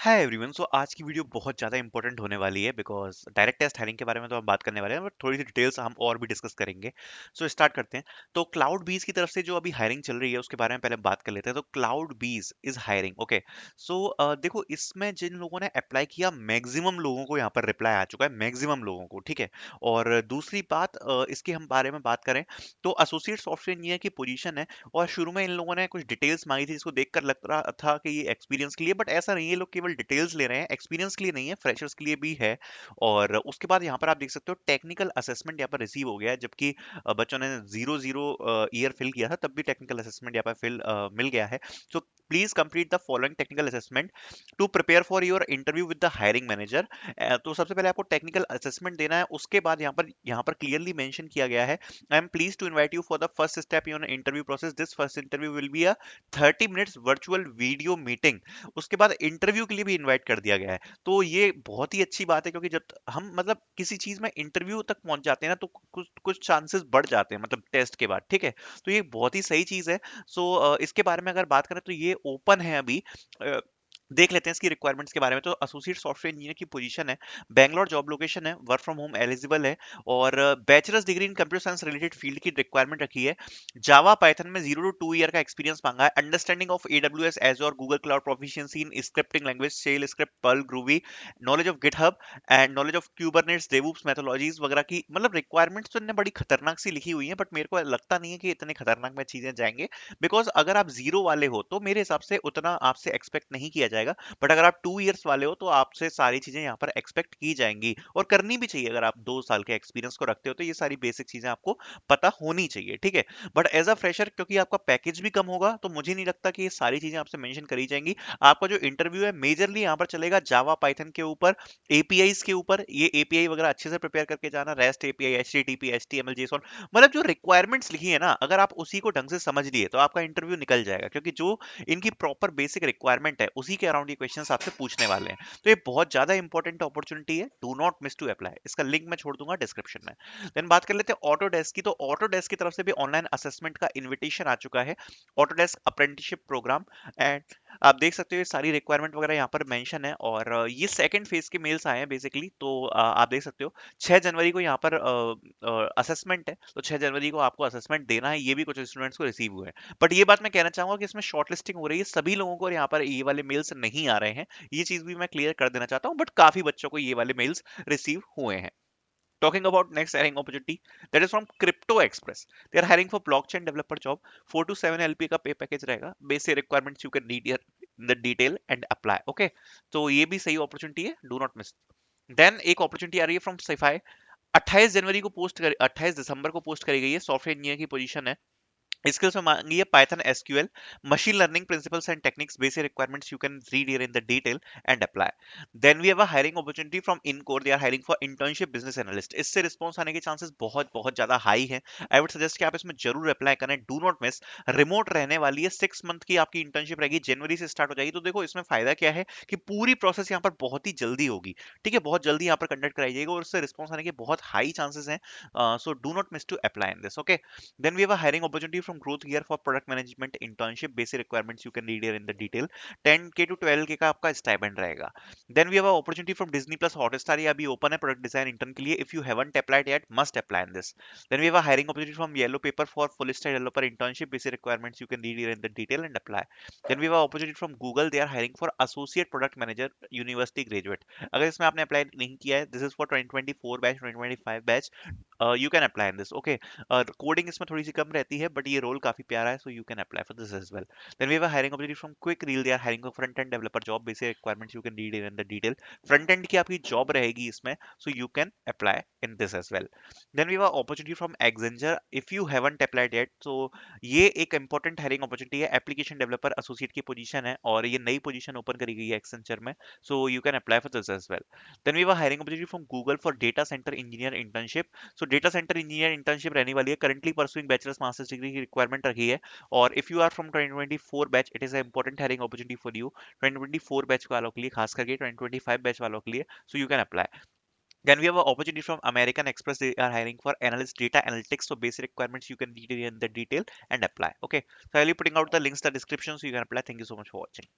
Hi everyone. सो आज की video बहुत ज़्यादा इंपॉर्टेंट होने वाली है बिकॉज डायरेक्ट टेस्ट हायरिंग के बारे में तो हम बात करने वाले हैं, बट थोड़ी सी डिटेल्स हम और भी डिस्कस करेंगे। सो स्टार्ट करते हैं। तो क्लाउड बीज की तरफ से जो अभी हायरिंग चल रही है उसके बारे में पहले बात कर लेते हैं। तो क्लाउड बीज इज हायरिंग। ओके, सो देखो, इसमें जिन लोगों ने अप्लाई किया मैक्सिमम लोगों को यहाँ पर रिप्लाई आ चुका है, मैक्सिमम लोगों को, ठीक है। और दूसरी बात, इसके हम बारे में बात करें तो एसोसिएट सॉफ्टवेयर इंजीनियर की पोजीशन है। और शुरू में इन लोगों ने कुछ डिटेल्स मांगी थी जिसको देखकर लग रहा था कि ये एक्सपीरियंस के लिए, बट ऐसा नहीं है। ये लोग केवल डिटेल्स ले रहे हैं, एक्सपीरियंस के लिए नहीं है, फ्रेशर्स के लिए भी है। और उसके बाद यहाँ पर आप देख सकते हो टेक्निकल असेसमेंट यहाँ पर रिसीव हो गया है, जबकि बच्चों ने 0-0 ईयर फिल किया था, तब भी टेक्निकल असेसमेंट यहाँ पर फिल मिल गया है। So please complete the following technical assessment to prepare for your interview with the hiring manager. तो सबसे पहले आपको टेक्निकल असेसमेंट देना है। उसके बाद यहाँ पर क्लियरली मेंशन किया गया है, I am pleased to invite you for the first step in your interview process. This first interview will be a 30 minutes virtual video meeting. उसके बाद इंटरव्यू के लिए भी इनवाइट कर दिया गया है। तो ये बहुत ही अच्छी बात है, क्योंकि जब हम मतलब किसी चीज में इंटरव्यू तक पहुंच जाते हैं ना, तो कुछ कुछ चांसेस बढ़ जाते हैं, मतलब टेस्ट के बाद, ठीक है। तो ये बहुत ही सही चीज है। सो इसके बारे में अगर बात करें तो ये ओपन है अभी। अ, देख लेते हैं इसकी रिक्वायरमेंट्स के बारे में। तो एसोसिएट सॉफ्टवेयर इंजीनियर की पोजीशन है, बैंगलोर जॉब लोकेशन है, वर्क फ्रॉम होम एलिजिबल है, और bachelors degree in computer science related field की रिक्वायरमेंट रखी है। जावा पाइथन में 0 to 2 ईयर का एक्सपीरियंस मांगा है। Understanding of AWS Azure Google cloud proficiency in scripting language shell script Perl Groovy, knowledge of GitHub and knowledge of Kubernetes DevOps methodologies वगैरह की मतलब रिक्वायरमेंट्स तो इन्होंने बड़ी खतरनाक सी लिखी हुई है, बट मेरे को लगता नहीं है कि इतने खतरनाक में चीजें जाएंगे। बिकॉज अगर आप जीरो वाले हो तो मेरे हिसाब से उतना आपसे एक्सपेक्ट नहीं किया जाएगा, बट अगर आप 2 ईयर्स वाले हो तो आपसे सारी चीजें यहाँ पर एक्सपेक्ट की जाएंगी, और करनी भी चाहिए। अगर आप 2 साल के एक्सपीरियंस को रखते हो तो ये सारी बेसिक चीजें आपको पता होनी चाहिए, ठीक है। बट एज अ फ्रेशर, क्योंकि आपका पैकेज भी कम होगा, तो मुझे नहीं लगता कि ये सारी चीजें आपसे मेंशन करी जाएंगी। आपका जो इंटरव्यू है मेजरली यहाँ पर चलेगा जावा पाइथन के ऊपर, एपीआईज के ऊपर। ये एपीआई वगैरह अच्छे से प्रिपेयर करके जाना, rest API, HTTP, HTML, JSON, मतलब जो रिक्वायरमेंट्स लिखी है ना, अगर आप उसी को ढंग से समझ लिए तो आपका इंटरव्यू निकल जाएगा, क्योंकि जो इनकी प्रॉपर बेसिक रिक्वायरमेंट है उसी के अराउंड ये क्वेश्चंस आपसे पूछने वाले हैं। तो ये बहुत ज्यादा इंपॉर्टेंट अपॉर्चुनिटी है, do not miss to apply. इसका लिंक मैं छोड़ दूंगा डिस्क्रिप्शन में। देन बात कर लेते हैं ऑटोडेस्क की। तो ऑटोडेस्क की तरफ से भी ऑनलाइन असेसमेंट का इनविटेशन आ चुका है, ऑटोडेस्क अप्रेंटिसशिप प्रोग्राम। एंड आप देख सकते हो ये सारी रिक्वायरमेंट वगैरह यहाँ पर मेंशन है, और ये सेकंड फेज के मेल्स आए हैं बेसिकली। तो आप देख सकते हो 6 जनवरी को यहाँ पर असेसमेंट है, तो 6 जनवरी को आपको असेसमेंट देना है। ये भी कुछ स्टूडेंट्स को रिसीव हुए हैं, बट ये बात मैं कहना चाहूंगा कि इसमें शॉर्टलिस्टिंग हो रही है सभी लोगों को, और यहाँ पर ये वाले मेल्स नहीं आ रहे हैं। ये चीज भी मैं क्लियर कर देना चाहता हूँ, बट काफी बच्चों को ये वाले मेल्स रिसीव हुए हैं। Talking about next hiring opportunity, that is from Crypto Express. They are hiring for blockchain developer job. 4 to 7 LP का पे पैकेज रहेगा। Basic requirements you can read here in the detail and apply. Okay, तो ये भी सही opportunity है, do not miss. Then एक opportunity आ रही है फ्रॉम सिफाई। 28 जनवरी को पोस्ट कर 28 दिसंबर को पोस्ट करी गई है, सॉफ्टवेयर इंजीनियर की पोजीशन है। स्किल्स में मांगी है Python SQL, machine learning principles and techniques, basic requirements you can read here in the detail and apply. Then we have a hiring opportunity from InCore. They are hiring for internship business analyst. इससे response आने के chances बहुत बहुत ज्यादा high हैं। I would suggest कि आप इसमें जरूर अप्लाई करें, डू नॉट मिस। रिमोट रहने वाली है, 6 मंथ की आपकी इंटर्नशिप रहेगी, जनवरी से स्टार्ट हो जाएगी। तो देखो इसमें फायदा क्या है कि पूरी प्रोसेस यहाँ पर बहुत ही जल्दी होगी, ठीक है, बहुत जल्दी यहाँ पर कंडक्ट कराई जाएगी, और उससे रिस्पॉन्स आने के बहुत हाई चांसेस हैं। So do not miss to apply in this. Okay, then we have a hiring opportunity from Growth Gear for product management internship. Basic requirements you can read here in the detail. 10K to 12K का आपका stipend रहेगा. Then we have a opportunity from Disney Plus Hotstar. ये अभी open है product design intern के लिए. If you haven't applied yet, must apply in this. Then we have a hiring opportunity from Yellow Paper for full stack developer internship. Basic requirements you can read here in the detail and apply. Then we have a opportunity from Google. They are hiring for associate product manager university graduate. अगर इसमें आपने apply नहीं किया है, this is for 2024 batch 2025 batch. You can apply in this. Okay, coding इसमें थोड़ी सी कम रहती है, बट ये रोल काफी प्यारा है, so you can apply for this as well. Then we have a hiring opportunity from Quick Reel. They are hiring for front end developer job. Basic requirements you can read in the detail. Front end की आपकी job रहेगी इसमें, so you can apply in this as well. Then we have a opportunity from Accenture. If you haven't applied yet, तो ये एक important hiring opportunity है, application developer associate की position है, और ये नई पोजीशन ओपन करी गई है एक्सेंचर में, so you can apply for this as well. Then we have a hiring opportunity from Google for data centre engineer internship. So data centre engineer internship रहने वाली है, currently pursuing bachelor's master's degree की requirement रखी है। और if you are from 2024 batch, it is a important hiring opportunity for you. 2024 batch वालों के लिए, खास करके 2025 बैच वालों के लिए, सो you can apply. Then we have an opportunity from American Express. They are hiring for analyst data analytics. So basic requirements you can read in the detail and apply. Okay, so I'll be putting out the links in the description so you can apply. Thank you so much for watching.